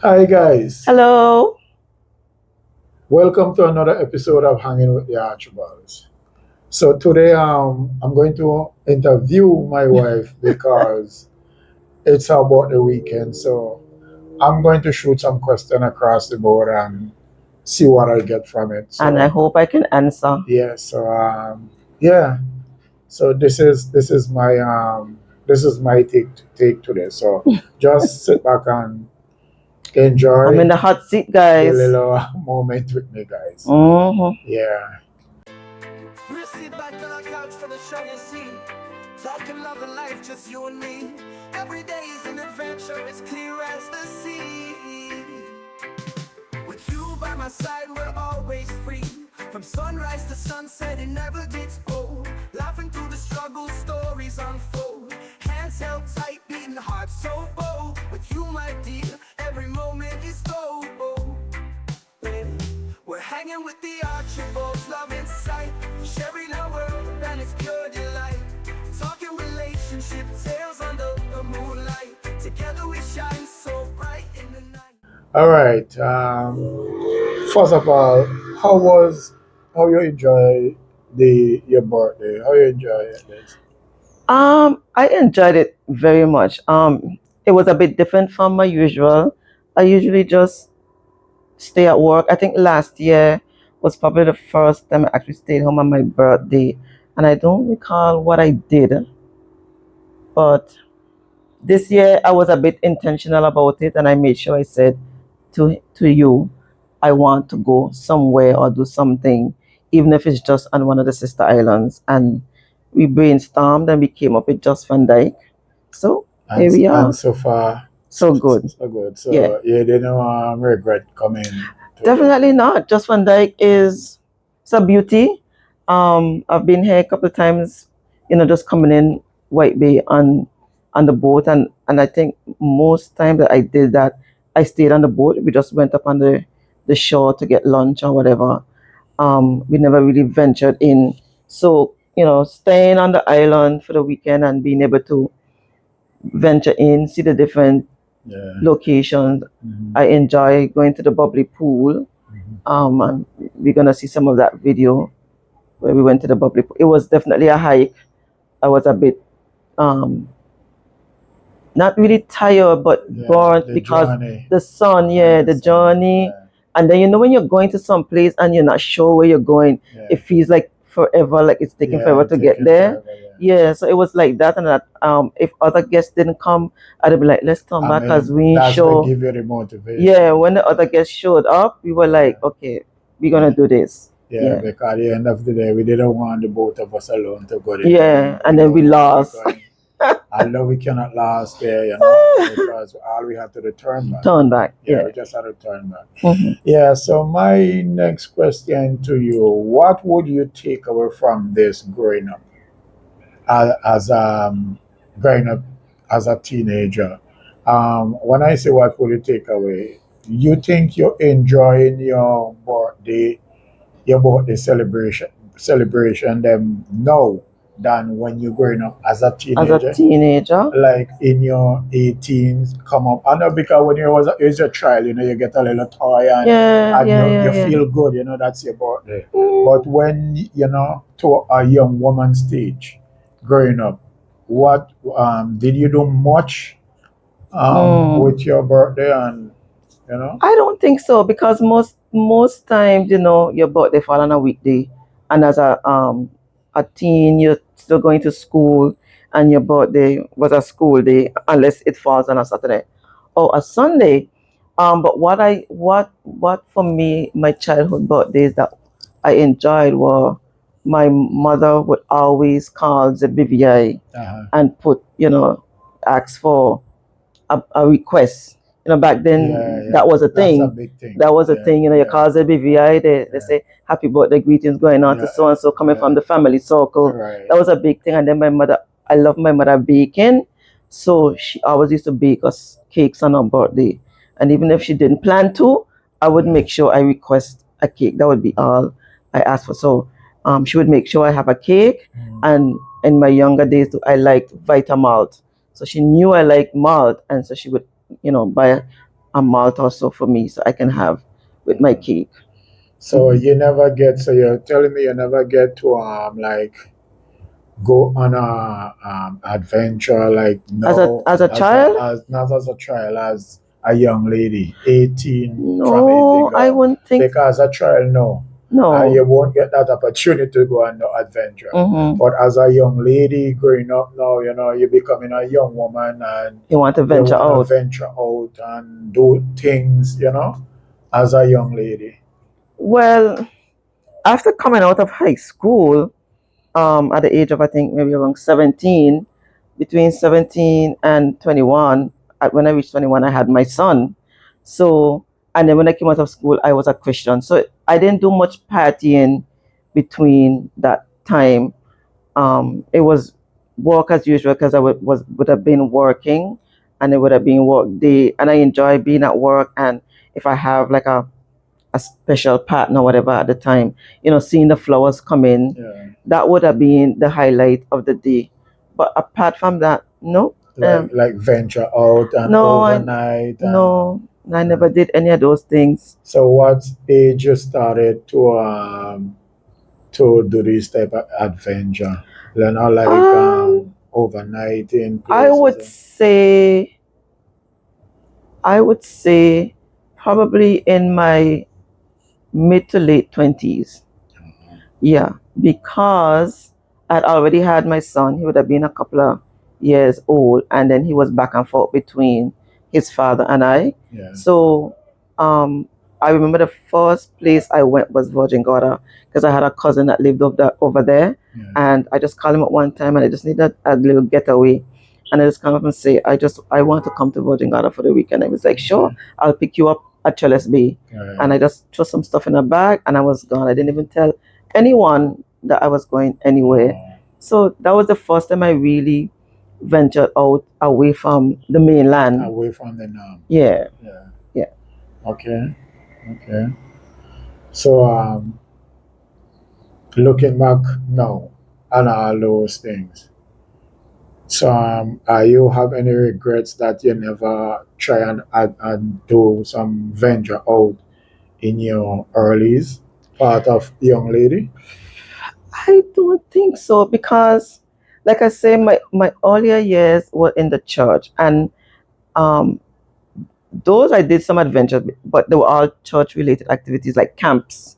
Hi guys, Hello. welcome to another episode of Hanging with the Archibalds. So today I'm going to interview my wife because it's about the weekend. So I'm going to shoot some question across the board and see what I get from it. And I So hope I can answer. yeah, so yeah, so this is my take today. So just sit back and I'm enjoy in the hot seat, the guys. little moment with me, guys. Mm-hmm. Yeah. We'll sit back on our couch for the show you see. Talking love and life, just you and me. Every day is an adventure, as clear as the sea. With you by my side, we're always free. From sunrise to sunset, it never gets old. Laughing through the struggle, stories unfold. Hands held tight, beating hearts so bold. With you, my dear, every moment is gold. We're hanging with the Archibalds, love in sight. Sharing our world and its pure delight. Talking relationship, tales under the moonlight. Together we shine so bright in the night. All right. First of all, how you enjoy the your birthday? How you enjoy it? Liz? I enjoyed it very much. It was a bit different from my usual. I usually just stay at work. I think last year was probably the first time I actually stayed home on my birthday, and I don't recall what I did. But this year I was a bit intentional about it, and I made sure I said to you, I want to go somewhere or do something, even if it's just on one of the sister islands. And we brainstormed and we came up with Just Van Dyke. So here we And are. so far, So good. so good. Yeah. So you didn't regret coming. Definitely not. Just Van Dyke is it's a beauty. I've been here a couple of times, just coming in White Bay on the boat, and I think most time that I did that, I stayed on the boat. We just went up on the shore to get lunch or whatever. We never really ventured in. So, staying on the island for the weekend and being able to venture in, see the different Yeah. locations. Mhm. I enjoy going to the bubbly pool. Mhm. And we're gonna see some of that video where we went to the bubbly pool. It was definitely a hike. I was a bit um not really tired but Yeah, burnt the because journey. the sun, the journey. Yeah, And then when you're going to some place and you're not sure where you're going, yeah. it feels like forever, like it's taking forever to get taking there. forever, yeah. Yeah, so it was like that, and that if other guests didn't come, I'd be like, let's come back because we ain't That's what sure. give you the motivation. Yeah, when the other guests showed up, we were like, okay, we're gonna do this. Yeah, Yeah. because at the end of the day, we didn't want the both of us alone to go there. Yeah, and then we don't want lost. to go in. I know we cannot last there, because all we had to return back. Turn back. Yeah, Yeah. we just had to turn back. Mhm. Yeah, so my next question to you, what would you take away from this growing up as growing up as a teenager? When I say what would you take away, you think you're enjoying your birthday celebration them now than when you're growing up as a As a teenager? teenager. Like in your 18s, come up. I know because when you was a child, you get a little toy and, Yeah, and yeah, you, yeah, you yeah. feel good, that's your birthday. Mm. But when, to a young woman stage, growing up, what did you do much with your birthday and. I don't think so because most times, your birthday fall on a weekday, and as a teen, you're still going to school, and your birthday was a school day unless it falls on a Saturday or a Sunday. But what for me, my childhood birthdays that I enjoyed were my mother would always call the BVI Uh-huh. and ask for a request. Back then that was a That's a thing. big thing. That was a thing. You call the BVI, they say happy birthday greetings going on to so and so coming from the family circle. Right. That was a big thing. And then my mother, I love my mother baking, so she always used to bake us cakes on her birthday. And even if she didn't plan to, I would make sure I request a cake. That would be all I asked for. So she would make sure I have a cake. And in my younger days, I liked Vitamalt. So she knew I liked malt, and so she would, buy a malt or so for me, so I can have with my cake. So you never get. So you're telling me you never get to like go on a adventure like no As a child, as not as a child, as a young lady 18, from 18 no, I down, wouldn't think. because a child no, No. you won't get that opportunity to go on no adventure. Mhm. But as a young lady growing up now, you're becoming a young woman and You want to you venture want out. to venture out and do things, as a young lady. Well, after coming out of high school, at the age of I think maybe around 17, between 17 and 21, when I reached 21, I had my son. So, and then when I came out of school, I was a Christian. So I didn't do much partying between that time. It was work as usual because I would have been working, and it would have been work day, and I enjoy being at work. And if I have like a special partner, whatever at the time, seeing the flowers come in, Yeah. that would have been the highlight of the day. But apart from that, no. Like venture out and No, overnight. no, I never did any of those things. So what age you started to do this type of adventure? Like overnight in I would places. say, probably in my mid to late 20s. Yeah, because I'd already had my son. He would have been a couple of years old, and then he was back and forth between his father and I. Yeah. So, I remember the first place I went was Virgin Gorda because I had a cousin that lived over there, Yeah. and I just called him at one time, and I just needed a little getaway, and I just come up and say, I want to come to Virgin Gorda for the weekend. I was like, sure, I'll pick you up at Chalice Bay, Right. and I just threw some stuff in a bag, and I was gone. I didn't even tell anyone that I was going anywhere. So that was the first time I really ventured out away from the mainland. Away from the norm. Yeah. Yeah. Yeah. Okay. So looking back now on all those things. So you have any regrets that you never try and do some venture out in your earlies part of young lady? I don't think so because, like I say, my earlier years were in the church, and those I did some adventures, but they were all church related activities like camps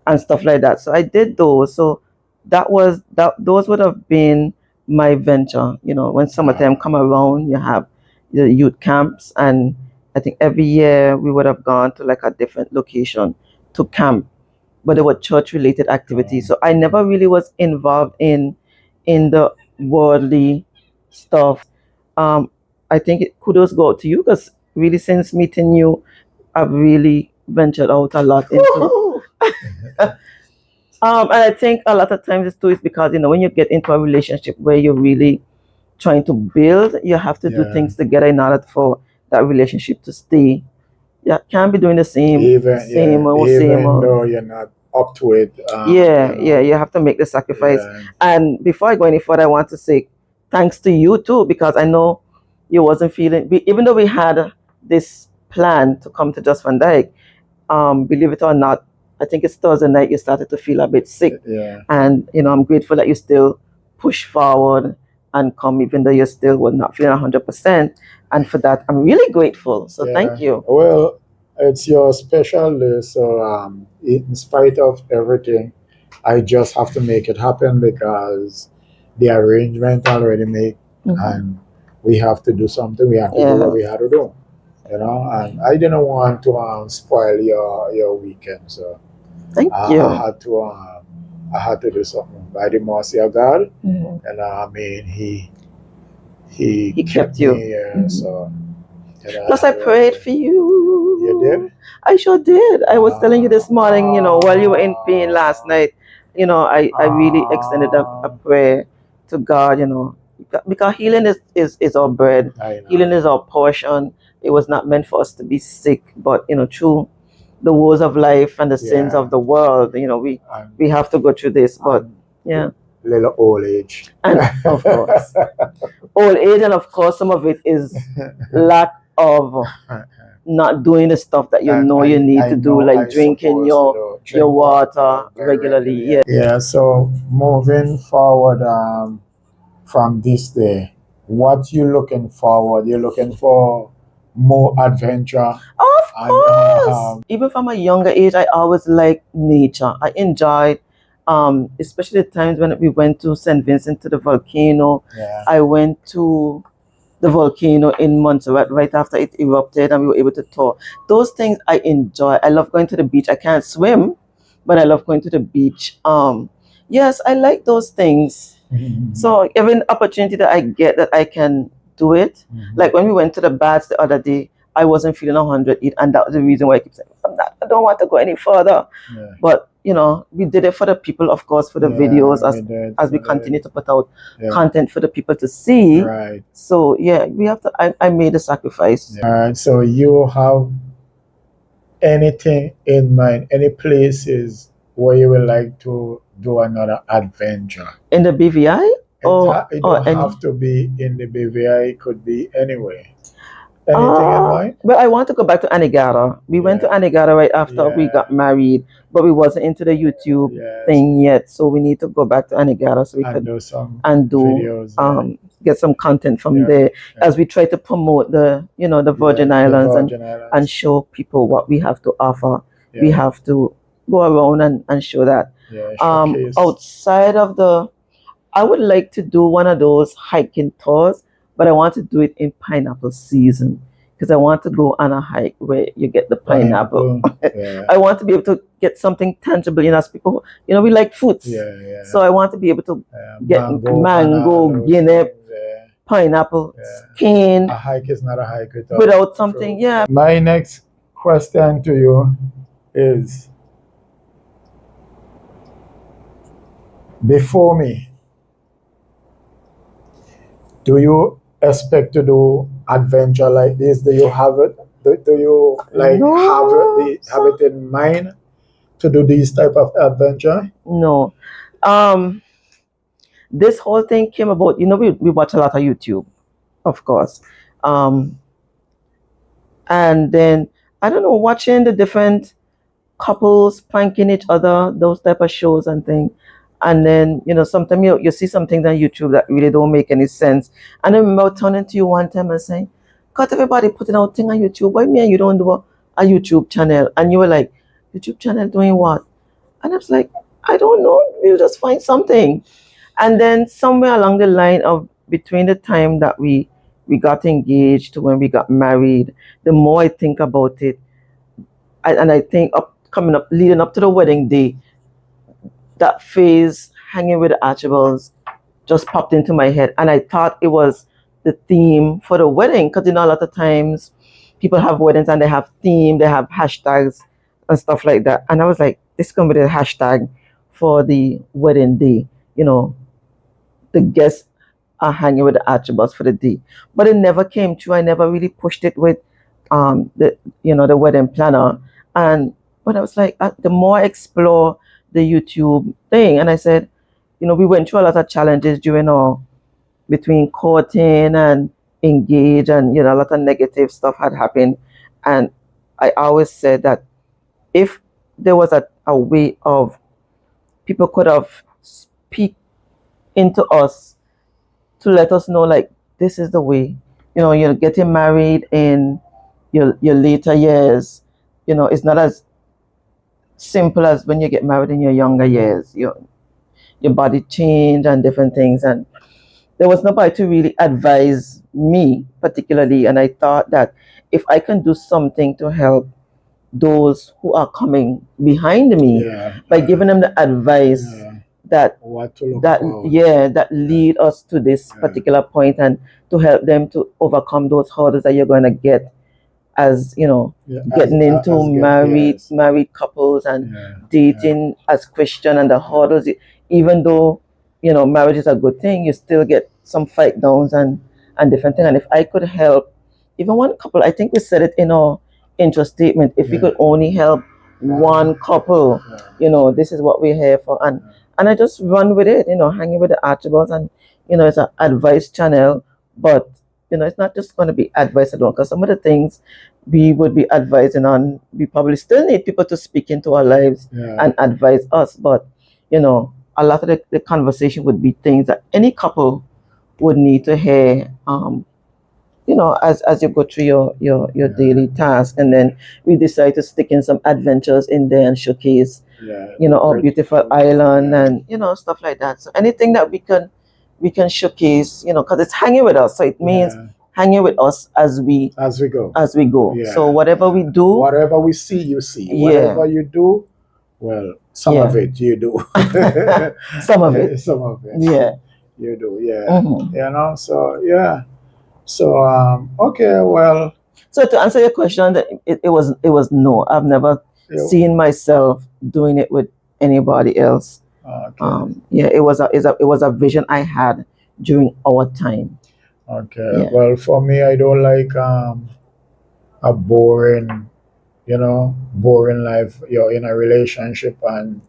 and stuff like that. So I did those. So those would have been my venture. When summertime come around, you have the youth camps, and I think every year we would have gone to like a different location to camp, but they were church related activities. So I never really was involved in the worldly stuff. I think kudos go out to you because really since meeting you, I've really ventured out a lot into. And I think a lot of times it's too is because when you get into a relationship where you're really trying to build, you have to do Yeah. things together in order for that relationship to stay. You can't be doing the same Even old. though you're not up to it. You have to make the sacrifice. Yeah. And before I go any further, I want to say thanks to you too, because I know you wasn't feeling, even though we had this plan to come to Just Van Dyke, believe it or not, I think it's Thursday night you started to feel a bit sick. Yeah. And, I'm grateful that you still push forward and come, even though you still were not feeling 100%. And for that, I'm really grateful. So thank you. Well, it's your special day. So in spite of everything, I just have to make it happen because the arrangement already made, and we have to do something. We have to do what we had to do. And I didn't want to spoil your weekend, so Thank I you. had to do something by the mercy of God, Mhm. and I mean he kept you. me, so. Plus, I prayed for you. You did? I sure did. I was telling you this morning, while you were in pain last night, I really extended a prayer to God, because healing is our bread. I know. Healing is our portion. It was not meant for us to be sick, but, through the woes of life and the sins Yeah. of the world, we have to go through this. But, yeah. Little old age. And, of course, old age, and of course, some of it is lack of not doing the stuff that you And know you need to do, I like drinking suppose your you don't drink your water very regularly. Yeah. Yeah. So moving forward, from this day, what you looking forward? You're looking for more adventure Of and course. Even from a younger age, I always liked nature. I enjoyed, especially the times when we went to St. Vincent to the volcano. yeah. I went to the volcano in Montserrat right after it erupted, and we were able to tour. Those things I enjoy. I love going to the beach. I can't swim, but I love going to the beach. Yes, I like those things. So every opportunity that I get that I can do it, like when we went to the baths the other day, I wasn't feeling 100 yet, and that was the reason why I keep saying, I don't want to go any further. Yeah. But we did it for the people, of course, for the videos as we did. continue to put out Yeah. content for the people to see. Right. So yeah, we have to. I made a sacrifice. All right. So you have anything in mind? Any places where you would like to do another adventure? In the BVI? It don't have to be in the BVI. It could be anywhere. Anything in mind? Well, I want to go back to Anegada. We went to Anegada right after we got married, but we wasn't into the YouTube thing yet. So we need to go back to Anegada so we could do some videos, get some content from there as we try to promote the Virgin Islands and show people what we have to offer. We have to go around and show that. Outside of I would like to do one of those hiking tours, but I want to do it in pineapple season because I want to go on a hike where you get the pineapple. I want to be able to get something tangible, as people, we like fruits. So I want to be able to get mango, guinea, pineapple, skin. A hike is not a hike without something. Yeah. My next question to you is, before me, do you expect to do adventure like this? Do you have it? Do you have it in mind to do these type of adventure? No. This whole thing came about. We watch a lot of YouTube, of course, and then I don't know, watching the different couples pranking each other, those type of shows and things. And then, sometimes you see some things on YouTube that really don't make any sense. And I remember turning to you one time and saying, "Got everybody putting out thing on YouTube. Why me and you don't do a YouTube channel?" And you were like, "YouTube channel doing what?" And I was like, "I don't know. We'll just find something." And then somewhere along the line of between the time that we got engaged to when we got married, the more I think about it, and I think leading up to the wedding day, that phase hanging with the Archibalds just popped into my head, and I thought it was the theme for the wedding, because a lot of times people have weddings and they have theme, they have hashtags and stuff like that, and I was like, this is gonna be the hashtag for the wedding day. The guests are hanging with the Archibalds for the day, but it never came true. I never really pushed it with the wedding planner, but I was like, the more I explore the YouTube thing, and I said, we went through a lot of challenges between courting and engage, and a lot of negative stuff had happened, and I always said that if there was a way of people could have speak into us to let us know, like, this is the way, you're getting married in your later years, it's not as simple as when you get married in your younger years. Your body change and different things, and there was nobody to really advise me particularly, and I thought that if I can do something to help those who are coming behind me by giving them the advice that lead us to this particular point, and to help them to overcome those hurdles that you're going to get as getting into married couples and dating as Christian, and the hurdles, even though marriage is a good thing, you still get some fight downs and different things. And if I could help even one couple, I think we said it in our intro statement, if we could only help one couple, this is what we're here for. And I just run with it, hanging with the Archibalds, and it's an advice channel, but it's not just going to be advice alone, because some of the things we would be advising on. We probably still need people to speak into our lives Yeah. and advise us, but a lot of the conversation would be things that any couple would need to hear. As you go through your daily task, and then we decide to stick in some adventures in there and showcase Yeah. our beautiful island, Yeah. and stuff like that. So anything that we can showcase, because it's hanging with us, so it means Yeah. hanging with us as we Go. go. Yeah. So whatever we do, Whatever we see, you see. Yeah. Whatever you do, well, some Yeah. of it you do. some of it, Some of it. yeah. You do. Yeah. Mhm. So yeah. So okay, well, So to answer your question, that it was no. I've never you- seen myself doing it with anybody else. okay. Yeah, it was a vision I had during our time. Okay. Yeah. Well, for me, I don't like a boring, boring life. You're in a relationship and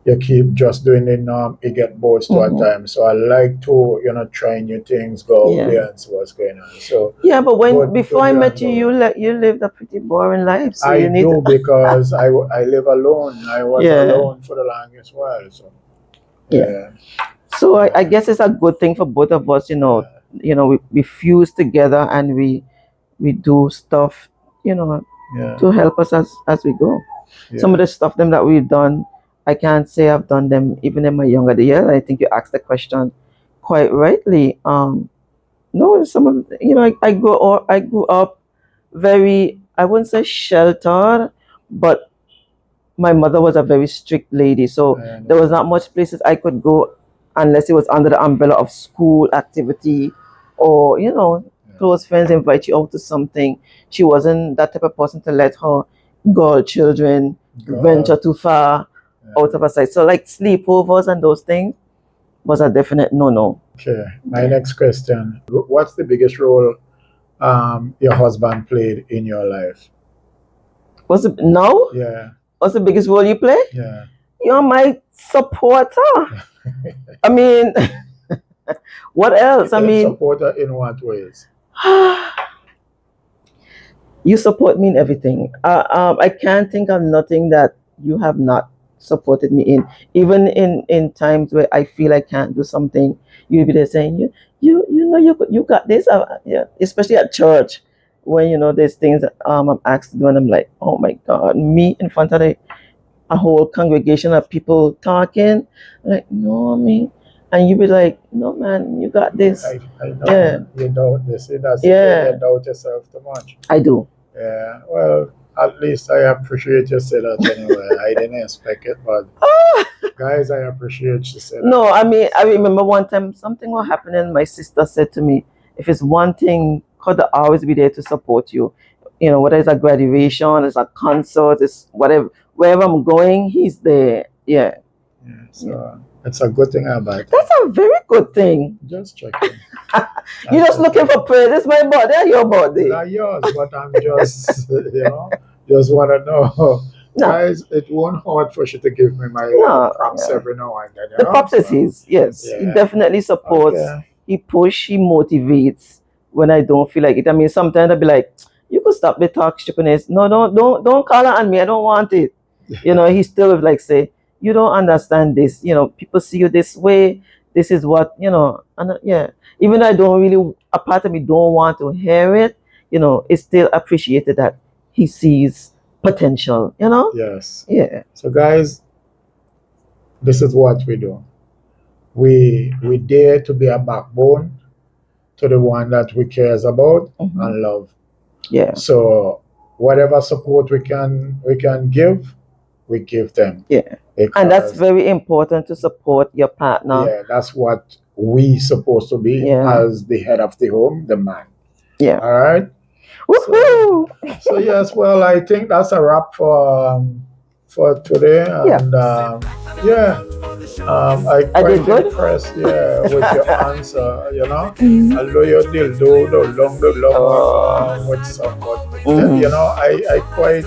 you keep just doing the norm. You get bored to a Mhm. time. So I like to, try new things, go out Yeah. there and see what's going on. So Yeah, but But before I don't met you, know. you lived a pretty boring life. So I you need do because I live alone. I was Yeah. alone for the longest while. So yeah. So I guess it's a good thing for both of us. We fuse together and we do stuff. Yeah. To help us as we go. Yeah. Some of the stuff them that we've done, I can't say I've done them even in my younger years. I think you asked the question quite rightly. No, some of I grew up very, I wouldn't say sheltered, but my mother was a very strict lady, so I there was not much places I could go unless it was under the umbrella of school activity, or close friends invite you out to something. She wasn't that type of person to let her girl children Go venture out. too far out of her sight. So like sleepovers and those things was a definite no. Okay. My next question: what's the biggest role your husband played in your life? What's the biggest role you play? Yeah. You're my supporter. I mean, what else? I mean, Supporter in what ways? you support me in everything. I can't think of nothing that you have not supported me in. Even in times where I feel I can't do something, you'll be there saying, you got this. Yeah, especially at church, when there's things that I'm asked to do, and I'm like, oh my God, me in front of a whole congregation of people talking, like, no, me. And you be like, no, man, you got this. I know. Yeah. You doubt this. That's Yeah. You doubt yourself too much. I do. Yeah. Well, at least I appreciate you say that anyway. I didn't expect it, but guys, I appreciate you say that. No, I mean, I remember one time something was happening. My sister said to me, if it's one thing, God will always be there to support you. Whether it's a graduation, it's a concert, it's whatever. Wherever I'm going, he's there. Yeah. Yeah, so it's a good thing about it. That's a very good thing. Just checking. You're just looking for praise. It's my body and your body. Not yours, but I'm just, just want to know. No. Guys, it won't hurt for you to give me my No, props yeah. every now and then. The props is his. Yes. He Yeah. definitely supports. Okay. He push, he motivates when I don't feel like it. I mean, sometimes I'll be like, you could stop the talk stupidness. No, don't call it on me. I don't want it. He still would like say, you don't understand this. People see you this way. This is what, and yeah. Even though I don't really, a part of me don't want to hear it, it's still appreciated that he sees potential, Yes. Yeah. So, guys, this is what we do. We dare to be a backbone to the one that we cares about Mhm. and love. Yeah. So, whatever support we can give, we give them. Yeah. Because, And that's very important, to support your partner. yeah, that's what we supposed to be Yeah. as the head of the home, the man. Yeah. All right. Woohoo! So yes, well, I think that's a wrap for today. Yeah. And I I quite did good. impressed, with your answer. Mhm. Although you did do the long with some, but Mhm. I quite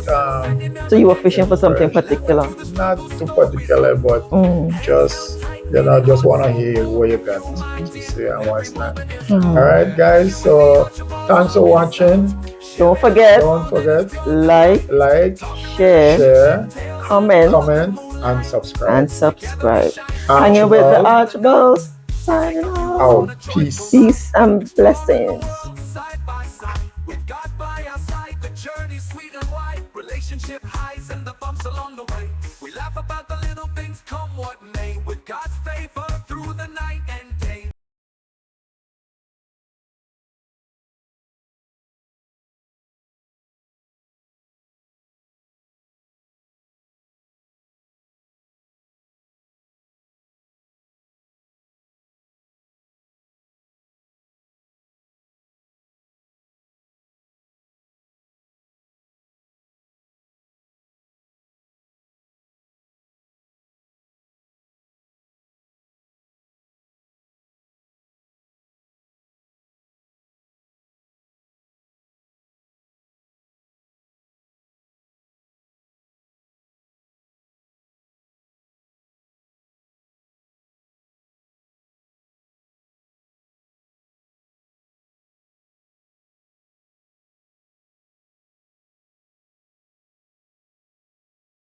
So you were fishing for something particular. not too particular, but Mm. just Just want to hear what you got to say and what's not. Hmm. All right, guys. So thanks for watching. Don't forget, Don't forget, like, like, share, share, comment, comment, and subscribe. and subscribe. Hanging with the Archibalds. Signing out. Out. Peace. Peace and blessings. Side by side, with God by our side, the journey's sweet and wide. Relationship highs and the bumps along the way. We laugh about the little things, come what may.